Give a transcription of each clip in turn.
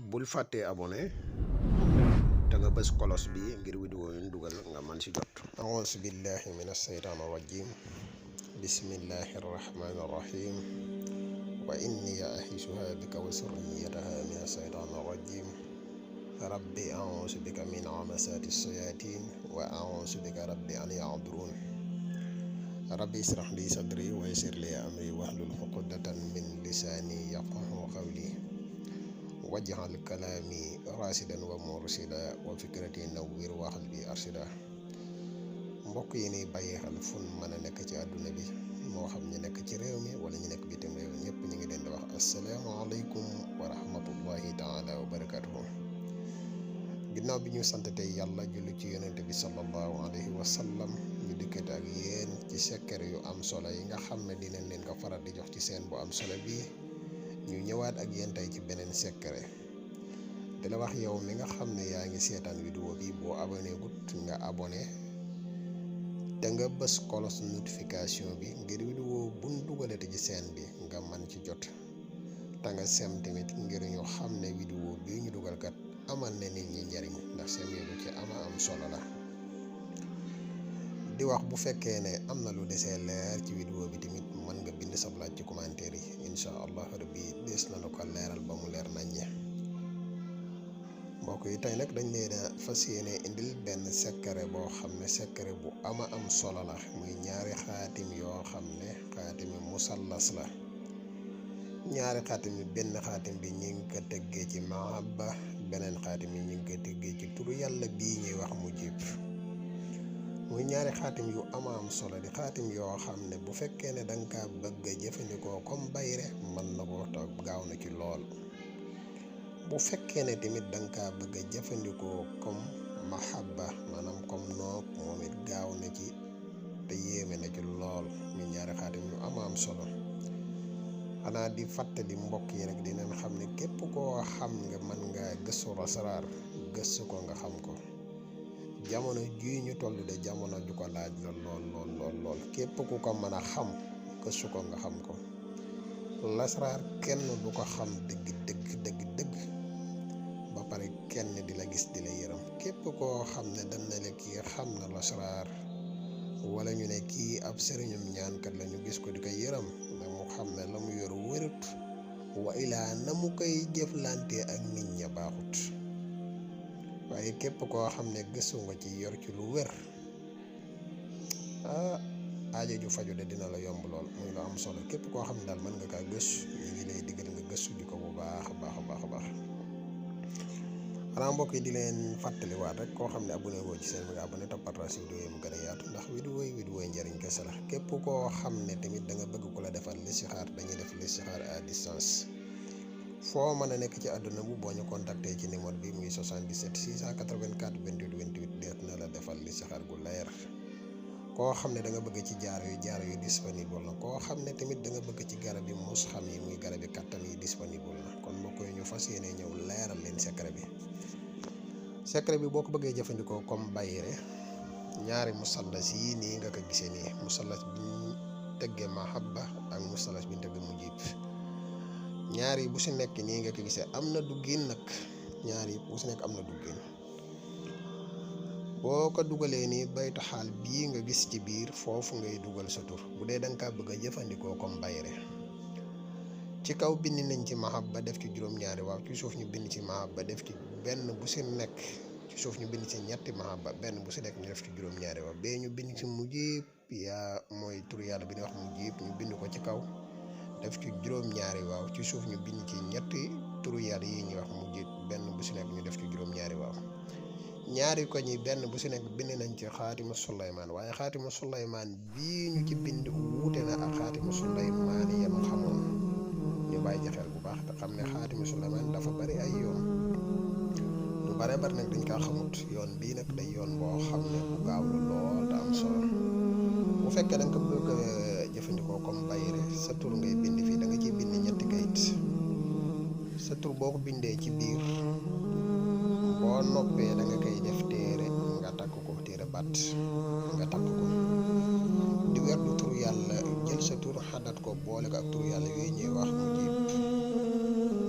bul fàttee abonné te nga bës kolos bi ngir vidéo yu ñu dugal nga man ci jot. auzu billahi minash shaytaani rajim. bismillahi rahmani rahim. wa inni a'iizuha bika wa zurriyyataha minash shaytaani rajim. rabbi a'uuzu bika min hamazaati shayaatiin wa a'uuzu bika rabbi an yahduruun. rabbi ishrah li sadri wa yassir li amri wahlul uqdatan min lisaani yafqahu qawli waj'al kalaami raasidan wa mursida wa fikrati nawwir wa qalbi arshida. mbokk yi ni bàyyi xel fun mën a nekk ci àdduna bi moo xam ñu nekk ci réew mi wala ñu nekk bitim réew ñëpp ñu ngi leen di wax asalaamaaleykum wa rahmatullahi taala wa barakatuhu. ginnaaw bi ñu sant tey yàlla julli ci yonente bi sallallahu alayhi wa sallam ñu dikkat ak yéen ci sekkere yu am solo yi nga xam ne dinañ leen ko faral di jox ci seen bu am solo bi ñu ñëwaat ak yéen tey ci beneen sekkere di la wax yow mi nga xam ne yaa ngi seetaan vidéo bi boo abonné gut nga abonné te nga bës kolos notification bi ngir vidéo buñ dugalate ci seen bi nga man ci jot te nga sem tamit ngir ñu xam ne vidéo bi ñu dugal kat amal na nit ñi njariñ ndax sem yooyu ci ama am solo la. di wax bu fekkee ne am na lu desee leer ci vidéo bi tamit mën nga bind sa laaj ci commentaire yi incha allah rabbi des na la ko leeral ba mu leer naññe. mbokk yi tey nag dañ leen a fas yéene indil benn sekkare boo xam ne sekkare bu ama am solo la muy ñaari xaatim yoo xam ne xaatimi musallas la. ñaari xaatim yi benn xaatim bi ñu ngi ko tëggee ci mahabba beneen xaatim yi ñu ngi ko tëggee ci turu yàlla bii ñuy wax mujib. muy ñaari xaatim yu ama am solo di xaatim yoo xam ne bu fekkee ne danga kaa bëgg a jëfandikoo comme bayre mën na koo toog gaaw na ci lool. bu fekkee ne tamit danga kaa bëgg a jëfandikoo comme mahabba maanaam comme noog moom it gaaw na ci te yéeme na ci lool. muy ñaari xaatim yu ama am solo. xanaa di fàttali mbokk yi rek dinañ xam ne képp koo xam nga mën nga gëstu lasaraar gëstu ko nga xam ko. jamono jii ñu toll de jamono ju ko laaj la lool képp ku ko mën a xam gëstu ko nga xam ko. lasaraar kenn du ko xam dëgg ba pare kenn di la gis di la yërëm. képp koo xam ne dañ ne la kii xam na lasaraar wala ñu ne kii ab sëriñum ñaankat la ñu gis ko di ko yërëm na mu xam ne la mu yor wërut wa ilaa na mu koy jëflante ak nit ña baaxut. waaye képp koo xam ne gëstu nga ci yor ci lu wér aajo ju faju de dina la yomb lool. muy lu am solo képp koo xam ne daal mën nga kaa gëstu ñu ngi lay digal nga gëstu ji ko bu baax a baax. xanaa mbokk yi di leen fàttaliwaat rek koo xam ne abonné woo ci seen bi nga abonné toppatraas vidéo yi mu gën a yaatu ndax vidéo yi njëriñ kese la. képp koo xam ne tamit da nga bëgg ku la defal listixaar dañuy def listixaar à distance foo mën a nekk ci àdduna bu boo ñu contacté ci numéro bi muy 77 684 28 28 deet na la defal listixaar gu leer. koo xam ne da nga bëgg ci jaaro yu disponible na. koo xam ne tamit da nga bëgg ci garab yi mus xam yi muy garab yi kattan yi disponible na. kon mbokk yi ñu fas yéene ñëw leeral leen secret bi. secret bi boo ko bëggee jëfandikoo comme bayre ñaari musallas yi nii nga ko gisee nii musallas bi ñu tëggee mahabba ak musallas bi ñu tëggee mujib. ñaari bu si nekk nii nga ko gisee am na duggin nag. ñaari bu si nekk am na duggin. boo ko dugalee nii baytu xaal bii nga gis ci biir foofu ngay dugal sa tur bu dee danga kaa bëgg a jëfandikoo comme bayre. ci kaw bind nañ ci mahabba def ci juróom-ñaari waaw ci suuf ñu bind ci mahabba def ci benn bu si nekk ci suuf ñu bind ci ñetti mahabba benn bu si nekk ñu def ci juróom-ñaari waaw bee ñu bind ci mujib yaa mooy tur yàlla bi ñuy wax mujib ñu bind ko ci kaw def ci juróom-ñaari waaw ci suuf ñu bind ci ñetti turu yàlla yi ñuy wax mujib benn bu si nekk ñu def ci juróom-ñaari waaw. ñaari ko ñi benn bu si nekk bind nañ ci xaatimu Suleymaan waaye xaatimu Suleymaan bii ñu ci bind wuute na ak xaatimu Suleymaan yéen xamoon. ñu bàyyi xel bu baax te xam ne xaatimu Suleymaan dafa bari ay yoon lu bare bari nag dañ kaa xamut. yoon bii nag day yoon boo xam ne bu gaaw la lool te am solo. bu fekkee da nga ko bëgg a jëfandikoo comme bayre sa tur ngay bind fii da nga ciy bind ñetti kayit. sa tur boo ko bindee ci biir boo noppee da nga koy def téere nga takk ko téere baat nga takk ko di werdu tur yàlla jël sa tur xadat ko boole ko ak tur yàlla yooyu ñuy wax mujib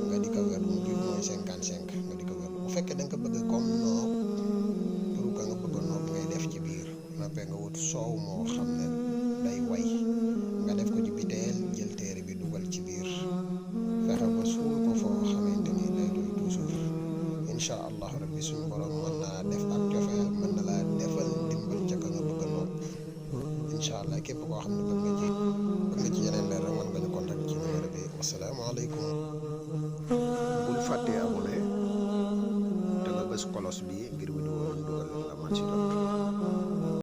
nga di ko werdu mujib mooy 55 nga di ko wér bu fekkee da nga ko bëgg comme noob turu ka nga bëgg noob ngay def ci biir noppee nga wut soow moo xam ne day way nga def ko ci biteel jël téere bi dugal ci biir fexe ba suul ko foo xamante ni day doy toujours incha allahu rabbi suñu borom mën naa def ak cofeel mën na laa defal ndimbal ca ka nga bëgg noob incha allah képp koo xam ne bëgg nga ci yeneen leer rek mën nga ñu contact ci numéro bi wasalaamaaleykum